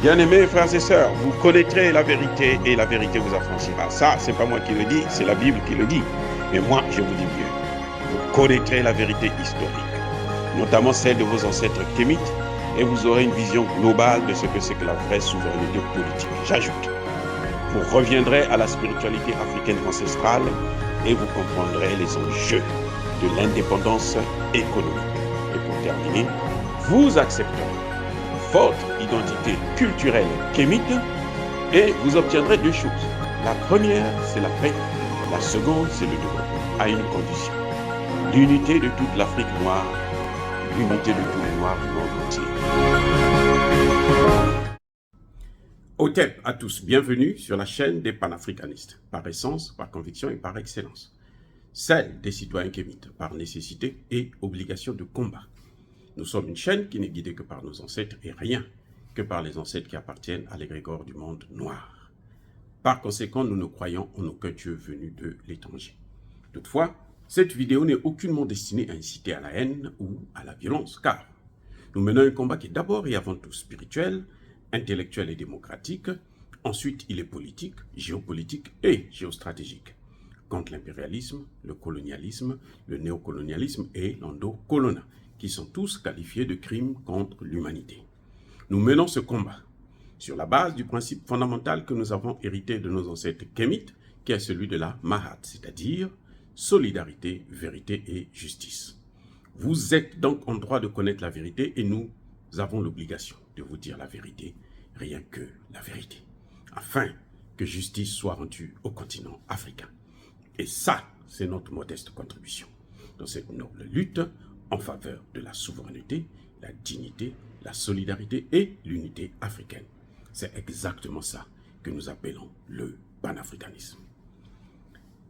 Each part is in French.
Bien-aimés frères et sœurs, vous connaîtrez la vérité et la vérité vous affranchira. Ça, c'est pas moi qui le dis, c'est la Bible qui le dit. Mais moi, je vous dis mieux. Vous connaîtrez la vérité historique, notamment celle de vos ancêtres kémites, et vous aurez une vision globale de ce que c'est que la vraie souveraineté politique. J'ajoute, vous reviendrez à la spiritualité africaine ancestrale et vous comprendrez les enjeux de l'indépendance économique. Et pour terminer, vous accepterez votre identité culturelle kémite et vous obtiendrez deux choses. La première, c'est la paix. La seconde, c'est le développement, à une condition. L'unité de toute l'Afrique noire, l'unité de tous les Noirs du monde entier. Otep à tous, bienvenue sur la chaîne des panafricanistes, par essence, par conviction et par excellence. Celle des citoyens kémites, par nécessité et obligation de combat. Nous sommes une chaîne qui n'est guidée que par nos ancêtres et rien que par les ancêtres qui appartiennent à l'égrégore du monde noir. Par conséquent, nous ne croyons en aucun Dieu venu de l'étranger. Toutefois, cette vidéo n'est aucunement destinée à inciter à la haine ou à la violence, car nous menons un combat qui est d'abord et avant tout spirituel, intellectuel et démocratique. Ensuite, il est politique, géopolitique et géostratégique, contre l'impérialisme, le colonialisme, le néocolonialisme et l'endocolonat, qui sont tous qualifiés de crimes contre l'humanité. Nous menons ce combat sur la base du principe fondamental que nous avons hérité de nos ancêtres kémites, qui est celui de la Mahat, c'est-à-dire solidarité, vérité et justice. Vous êtes donc en droit de connaître la vérité et nous avons l'obligation de vous dire la vérité, rien que la vérité, afin que justice soit rendue au continent africain. Et ça, c'est notre modeste contribution dans cette noble lutte en faveur de la souveraineté, la dignité, la solidarité et l'unité africaine. C'est exactement ça que nous appelons le panafricanisme.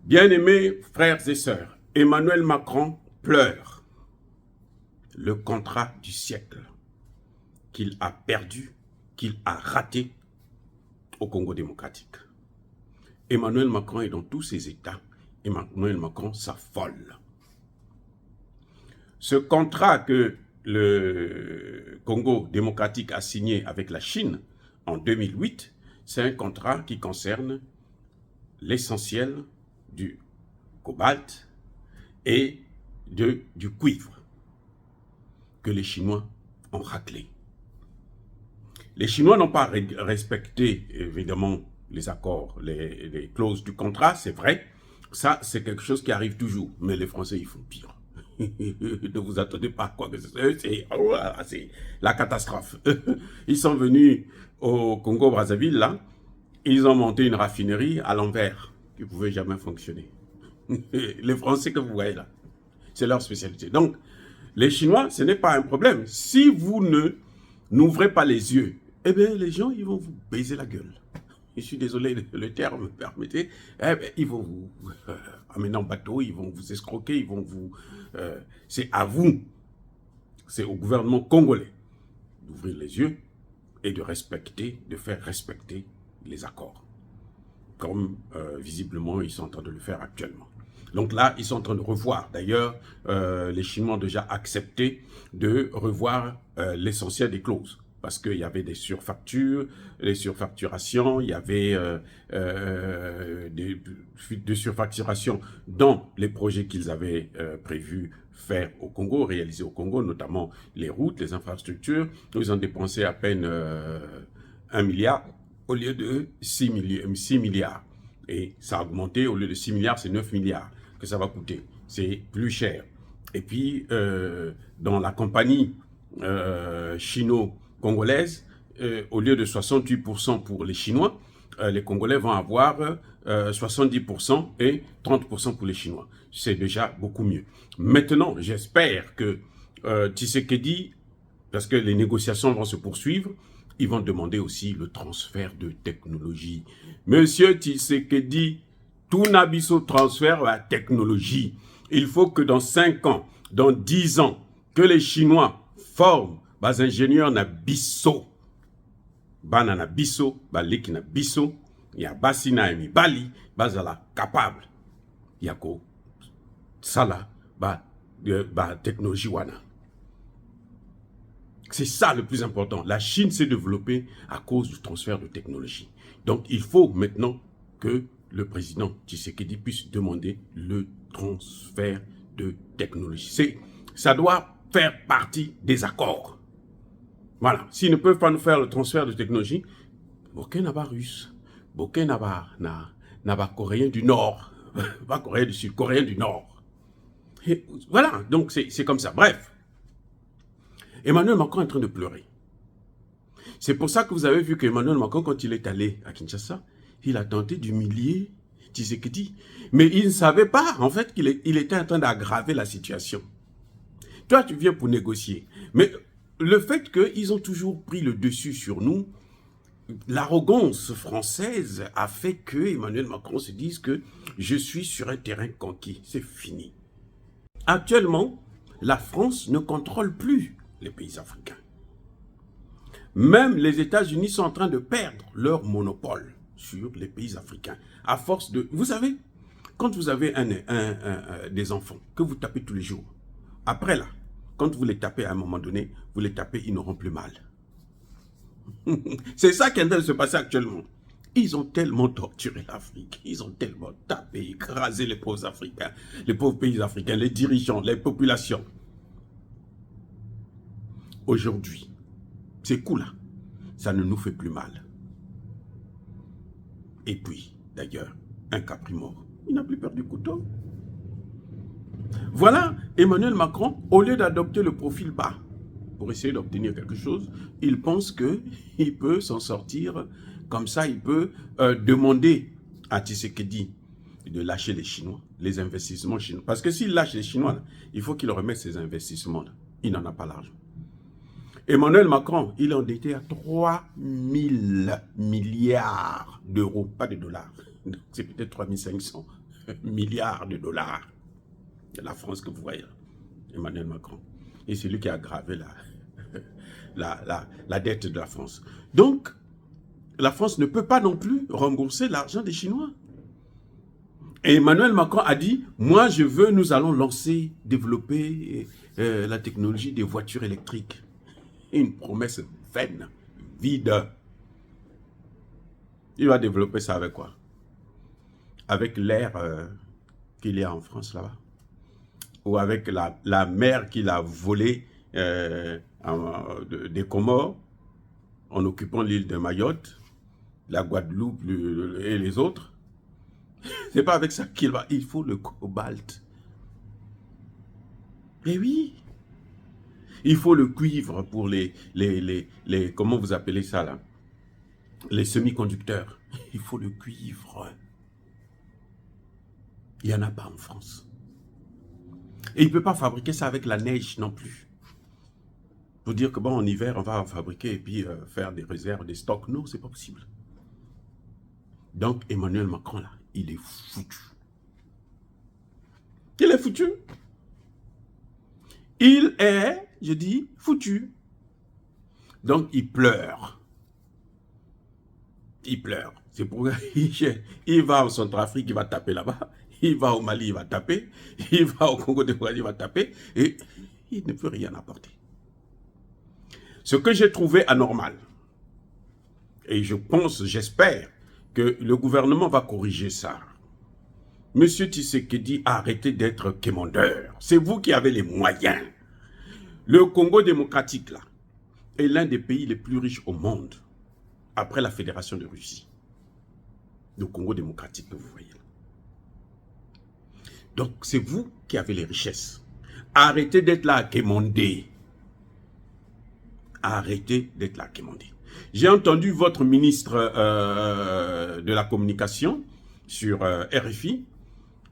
Bien-aimés frères et sœurs, Emmanuel Macron pleure le contrat du siècle qu'il a perdu, qu'il a raté au Congo démocratique. Emmanuel Macron est dans tous ses états. Emmanuel Macron s'affole. Ce contrat que le Congo démocratique a signé avec la Chine en 2008, c'est un contrat qui concerne l'essentiel du cobalt et du cuivre que les Chinois ont raclé. Les Chinois n'ont pas respecté, évidemment, les accords, les clauses du contrat, c'est vrai. Ça, c'est quelque chose qui arrive toujours. Mais les Français, ils font pire. Ne vous attendez pas à quoi que ce soit. C'est la catastrophe. Ils sont venus au Congo-Brazzaville, là. Ils ont monté une raffinerie à l'envers qui ne pouvait jamais fonctionner. Les Français que vous voyez là, c'est leur spécialité. Donc, les Chinois, ce n'est pas un problème. Si vous n'ouvrez pas les yeux, eh bien, les gens, ils vont vous baiser la gueule. Je suis désolé, le terme, permettez. Eh bien, ils vont vous amener en bateau, ils vont vous escroquer, ils vont vous... c'est à vous, c'est au gouvernement congolais d'ouvrir les yeux et de respecter, de faire respecter les accords. Comme visiblement, ils sont en train de le faire actuellement. Donc là, ils sont en train de revoir. D'ailleurs, les Chinois ont déjà accepté de revoir l'essentiel des clauses. Parce qu'il y avait des surfactures, des surfacturations, il y avait des surfacturations dans les projets qu'ils avaient prévu faire au Congo, réaliser au Congo, notamment les routes, les infrastructures. Ils ont dépensé à peine 1 milliard au lieu de 6 milliards. Et ça a augmenté, au lieu de 6 milliards, c'est 9 milliards que ça va coûter. C'est plus cher. Et puis, dans la compagnie chino-congolaise, au lieu de 68% pour les Chinois, les Congolais vont avoir 70% et 30% pour les Chinois. C'est déjà beaucoup mieux. Maintenant, j'espère que Tshisekedi, parce que les négociations vont se poursuivre, ils vont demander aussi le transfert de technologie. Monsieur Tshisekedi, tout n'abisso transfert à la technologie. Il faut que dans 5 ans, dans 10 ans, que les Chinois forment des ingénieurs na biso. Bana na biso, baleki na biso, ya basi na mibali, bazala capable. Yako sala ba technologie wana. C'est ça le plus important. La Chine s'est développée à cause du transfert de technologie. Donc, il faut maintenant que le président Tshisekedi puisse demander le transfert de technologie. Ça doit faire partie des accords. Voilà. S'ils ne peuvent pas nous faire le transfert de technologie, Boké n'a pas russe, Boké n'a pas coréen du Nord, pas coréen du Sud, coréen du Nord. Et voilà, donc c'est comme ça. Bref, Emmanuel Macron est en train de pleurer. C'est pour ça que vous avez vu qu'Emmanuel Macron, quand il est allé à Kinshasa, il a tenté d'humilier Tshisekedi. Mais il ne savait pas, en fait, qu'il était en train d'aggraver la situation. Toi, tu viens pour négocier. Mais le fait qu'ils ont toujours pris le dessus sur nous, l'arrogance française a fait que Emmanuel Macron se dise que je suis sur un terrain conquis. C'est fini. Actuellement, la France ne contrôle plus les pays africains. Même les États-Unis sont en train de perdre leur monopole sur les pays africains. À force de... Vous savez, quand vous avez des enfants que vous tapez tous les jours, après là, quand vous les tapez à un moment donné, vous les tapez, ils n'auront plus mal. C'est ça qui est en train de se passer actuellement. Ils ont tellement torturé l'Afrique, ils ont tellement tapé, écrasé les pauvres Africains, les pauvres pays africains, les dirigeants, les populations. Aujourd'hui, ces coups-là, ça ne nous fait plus mal. Et puis, d'ailleurs, un Capri mort, il n'a plus perdu couteau. Voilà, Emmanuel Macron, au lieu d'adopter le profil bas pour essayer d'obtenir quelque chose, il pense qu'il peut s'en sortir comme ça, il peut demander à Tshisekedi de lâcher les Chinois, les investissements chinois. Parce que s'il lâche les Chinois, là, il faut qu'il remette ses investissements. Là. Il n'en a pas l'argent. Emmanuel Macron, il est endetté à 3 000 milliards d'euros, pas de dollars. C'est peut-être 3 500 milliards de dollars. La France que vous voyez, Emmanuel Macron. Et c'est lui qui a aggravé la dette de la France. Donc, la France ne peut pas non plus rembourser l'argent des Chinois. Et Emmanuel Macron a dit, moi je veux, nous allons lancer, développer la technologie des voitures électriques. Une promesse vaine, vide. Il va développer ça avec quoi? Avec l'air qu'il y a en France là-bas. Ou avec la mer qu'il a volée des Comores en occupant l'île de Mayotte, la Guadeloupe et les autres. C'est pas avec ça qu'il va. Il faut le cobalt. Eh oui. Il faut le cuivre pour les comment vous appelez ça là? Les semi-conducteurs. Il faut le cuivre. Il n'y en a pas en France. Et il ne peut pas fabriquer ça avec la neige non plus. Pour dire que bon, en hiver, on va en fabriquer et puis faire des réserves, des stocks. Non, c'est pas possible. Donc, Emmanuel Macron, là, il est foutu. Il est foutu. Il est, je dis, foutu. Donc, il pleure. Il pleure. C'est pourquoi il va en Centrafrique, il va taper là-bas. Il va au Mali, il va taper. Il va au Congo démocratique, il va taper. Et il ne peut rien apporter. Ce que j'ai trouvé anormal, et je pense, j'espère, que le gouvernement va corriger ça. Monsieur Tshisekedi, arrêtez d'être quémandeur. C'est vous qui avez les moyens. Le Congo démocratique, là, est l'un des pays les plus riches au monde, après la Fédération de Russie. Le Congo démocratique que vous voyez là. Donc, c'est vous qui avez les richesses. Arrêtez d'être là à quémander. Arrêtez d'être là à quémander. J'ai entendu votre ministre de la communication sur RFI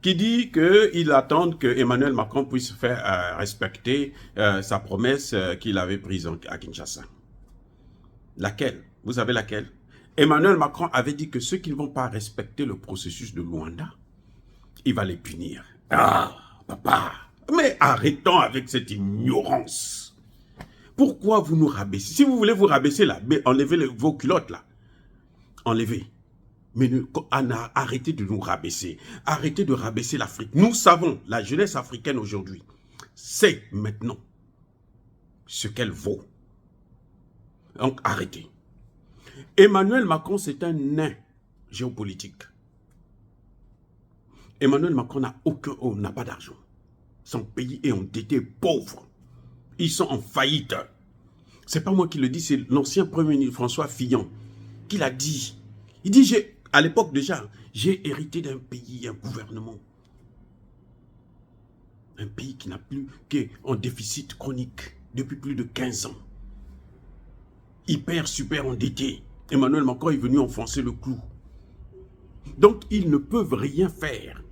qui dit qu'il attend que Emmanuel Macron puisse faire respecter sa promesse qu'il avait prise à Kinshasa. Laquelle? Vous savez laquelle? Emmanuel Macron avait dit que ceux qui ne vont pas respecter le processus de Luanda, il va les punir. Ah, papa, mais arrêtons avec cette ignorance. Pourquoi vous nous rabaissez? Si vous voulez vous rabaisser là, enlevez vos culottes là. Enlevez. Mais arrêtez de nous rabaisser. Arrêtez de rabaisser l'Afrique. Nous savons, la jeunesse africaine aujourd'hui, c'est maintenant ce qu'elle vaut. Donc, arrêtez. Emmanuel Macron, c'est un nain géopolitique. Emmanuel Macron n'a pas d'argent. Son pays est endetté, pauvre. Ils sont en faillite. C'est pas moi qui le dis, c'est l'ancien Premier ministre François Fillon qui l'a dit. Il dit, à l'époque déjà, j'ai hérité d'un pays, un gouvernement. Un pays qui n'a plus qu'en déficit chronique depuis plus de 15 ans. Hyper, super endetté. Emmanuel Macron est venu enfoncer le clou. Donc, ils ne peuvent rien faire.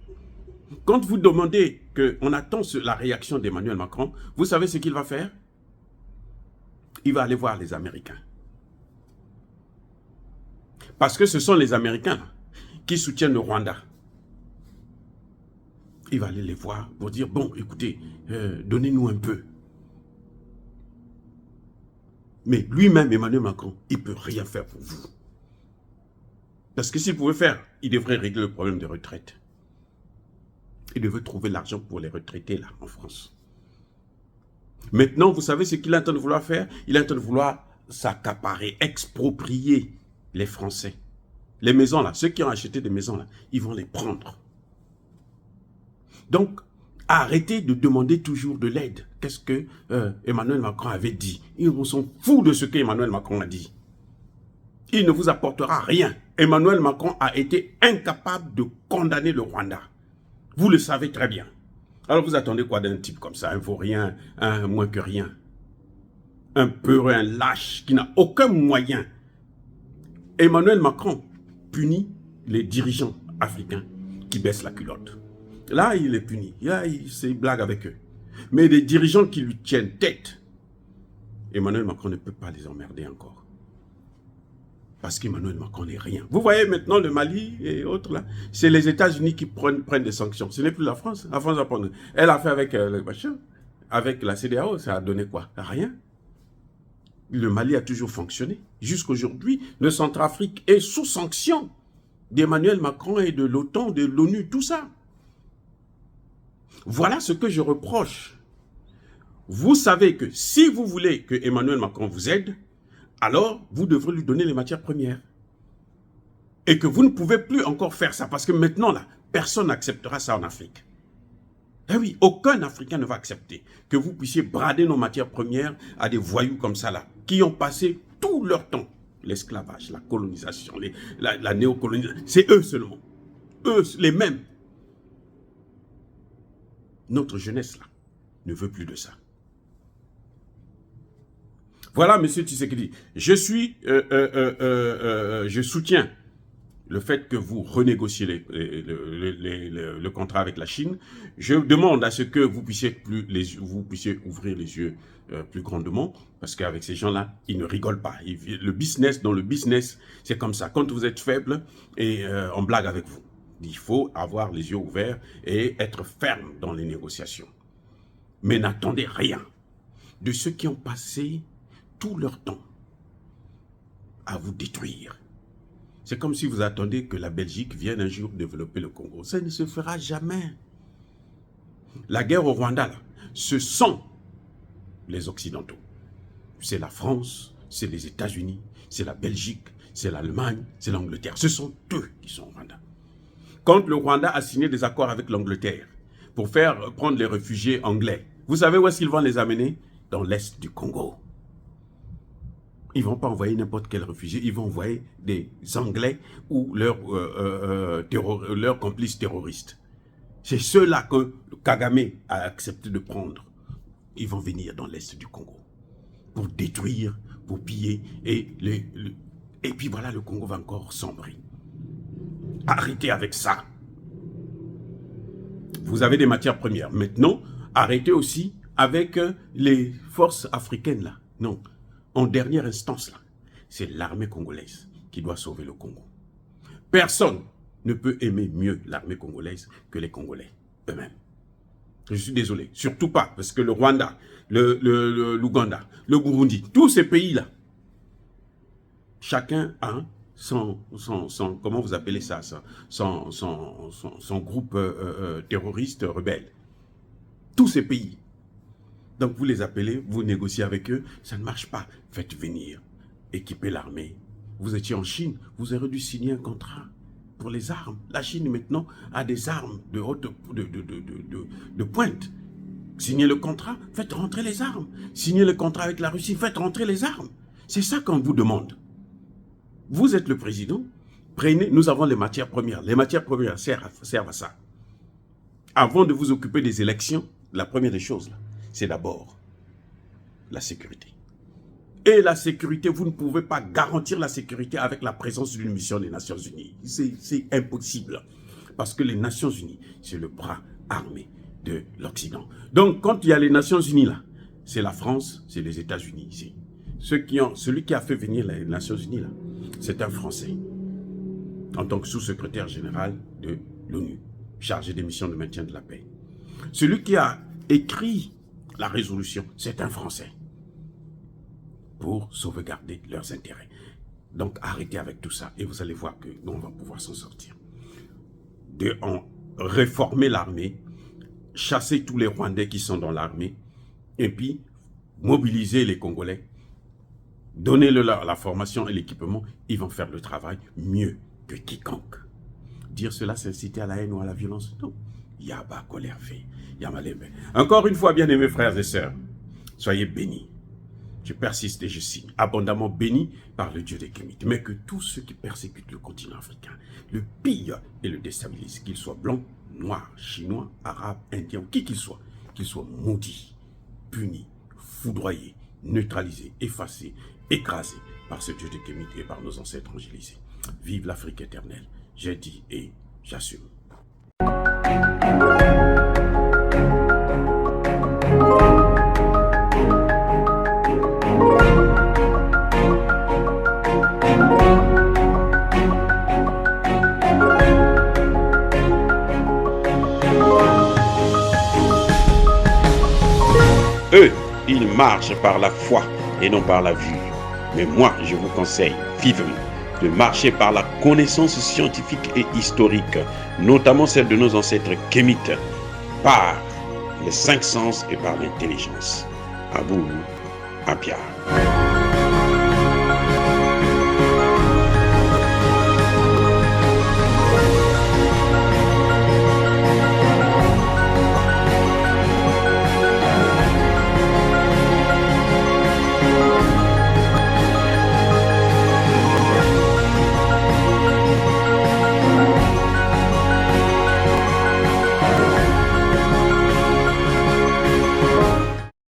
Quand vous demandez qu'on attend la réaction d'Emmanuel Macron, vous savez ce qu'il va faire? Il va aller voir les Américains. Parce que ce sont les Américains qui soutiennent le Rwanda. Il va aller les voir pour dire, bon, écoutez, donnez-nous un peu. Mais lui-même, Emmanuel Macron, il ne peut rien faire pour vous. Parce que s'il pouvait faire, il devrait régler le problème des retraites. Il devait trouver l'argent pour les retraités, là, en France. Maintenant, vous savez ce qu'il est en train de vouloir faire? Il est en train de vouloir s'accaparer, exproprier les Français. Les maisons, là, ceux qui ont acheté des maisons, là, ils vont les prendre. Donc, arrêtez de demander toujours de l'aide. Qu'est-ce que Emmanuel Macron avait dit? On s'en fout de ce qu'Emmanuel Macron a dit. Il ne vous apportera rien. Emmanuel Macron a été incapable de condamner le Rwanda. Vous le savez très bien. Alors vous attendez quoi d'un type comme ça? Un vaurien, un moins que rien. Un peureux, un lâche qui n'a aucun moyen. Emmanuel Macron punit les dirigeants africains qui baissent la culotte. Là, il est puni. Là, il blague avec eux. Mais les dirigeants qui lui tiennent tête, Emmanuel Macron ne peut pas les emmerder encore. Parce qu'Emmanuel Macron n'est rien. Vous voyez maintenant le Mali et autres là, c'est les États-Unis qui prennent des sanctions. Ce n'est plus la France. La France va prendre. Elle a fait avec le machin, avec la CEDEAO, ça a donné quoi? Rien. Le Mali a toujours fonctionné. Jusqu'aujourd'hui, le Centrafrique est sous sanction d'Emmanuel Macron et de l'OTAN, de l'ONU, tout ça. Voilà ce que je reproche. Vous savez que si vous voulez que Emmanuel Macron vous aide, alors vous devrez lui donner les matières premières. Et que vous ne pouvez plus encore faire ça, parce que maintenant, là, personne n'acceptera ça en Afrique. Eh oui, aucun Africain ne va accepter que vous puissiez brader nos matières premières à des voyous comme ça, là, qui ont passé tout leur temps. L'esclavage, la colonisation, la néocolonisation, c'est eux seulement. Eux, les mêmes. Notre jeunesse, là, ne veut plus de ça. Voilà, M. Tshisekedi, je soutiens le fait que vous renégociez le contrat avec la Chine. Je demande à ce que vous puissiez ouvrir les yeux plus grandement, parce qu'avec ces gens-là, ils ne rigolent pas. Dans le business, c'est comme ça. Quand vous êtes faible, et on blague avec vous. Il faut avoir les yeux ouverts et être ferme dans les négociations. Mais n'attendez rien de ceux qui ont passé tout leur temps à vous détruire. C'est comme si vous attendiez que la Belgique vienne un jour développer le Congo. Ça ne se fera jamais. La guerre au Rwanda, là, ce sont les Occidentaux. C'est la France, c'est les États-Unis, c'est la Belgique, c'est l'Allemagne, c'est l'Angleterre. Ce sont eux qui sont au Rwanda. Quand le Rwanda a signé des accords avec l'Angleterre pour faire prendre les réfugiés anglais, vous savez où est-ce qu'ils vont les amener? Dans l'est du Congo. Ils ne vont pas envoyer n'importe quel réfugié, ils vont envoyer des Anglais ou leurs complices terroristes. C'est ceux-là que Kagame a accepté de prendre. Ils vont venir dans l'est du Congo pour détruire, pour piller, et puis voilà, le Congo va encore sombrer. Arrêtez avec ça. Vous avez des matières premières. Maintenant, arrêtez aussi avec les forces africaines là. Non. En dernière instance, là, c'est l'armée congolaise qui doit sauver le Congo. Personne ne peut aimer mieux l'armée congolaise que les Congolais eux-mêmes. Je suis désolé, surtout pas, parce que le Rwanda, l'Ouganda, le Burundi, tous ces pays-là, chacun a son comment vous appelez ça, son groupe terroriste rebelle. Tous ces pays. Donc vous les appelez, vous négociez avec eux, ça ne marche pas. Faites venir équiper l'armée. Vous étiez en Chine, vous aurez dû signer un contrat pour les armes. La Chine maintenant a des armes de pointe. Signez le contrat, faites rentrer les armes. Signez le contrat avec la Russie, faites rentrer les armes. C'est ça qu'on vous demande. Vous êtes le président, prenez, nous avons les matières premières. Les matières premières servent à ça. Avant de vous occuper des élections, la première des choses, c'est d'abord la sécurité. Et la sécurité, vous ne pouvez pas garantir la sécurité avec la présence d'une mission des Nations Unies. C'est impossible. Parce que les Nations Unies, c'est le bras armé de l'Occident. Donc, quand il y a les Nations Unies là, c'est la France, c'est les États-Unis ici. Celui qui a fait venir les Nations Unies là, c'est un Français. En tant que sous-secrétaire général de l'ONU, chargé des missions de maintien de la paix. Celui qui a écrit la résolution, c'est un Français. Pour sauvegarder leurs intérêts. Donc arrêtez avec tout ça et vous allez voir que nous on va pouvoir s'en sortir. Réformer l'armée, chasser tous les Rwandais qui sont dans l'armée et puis mobiliser les Congolais, donner-leur la formation et l'équipement, ils vont faire le travail mieux que quiconque. Dire cela, c'est inciter à la haine ou à la violence? Non. Yaba colère fait, Yamalebe. Encore une fois, bien-aimés frères et sœurs, soyez bénis. Je persiste et je signe, abondamment béni par le Dieu des Kémites. Mais que tous ceux qui persécutent le continent africain, le pillent et le déstabilisent, qu'ils soient blancs, noirs, chinois, arabes, indiens, qui qu'ils soient maudits, punis, foudroyés, neutralisés, effacés, écrasés par ce Dieu des Kémites et par nos ancêtres angélisés. Vive l'Afrique éternelle, j'ai dit et j'assume. Eux, ils marchent par la foi et non par la vue. Mais moi, je vous conseille vivement de marcher par la connaissance scientifique et historique, notamment celle de nos ancêtres kémites, par les 5 sens et par l'intelligence. À vous, Apia.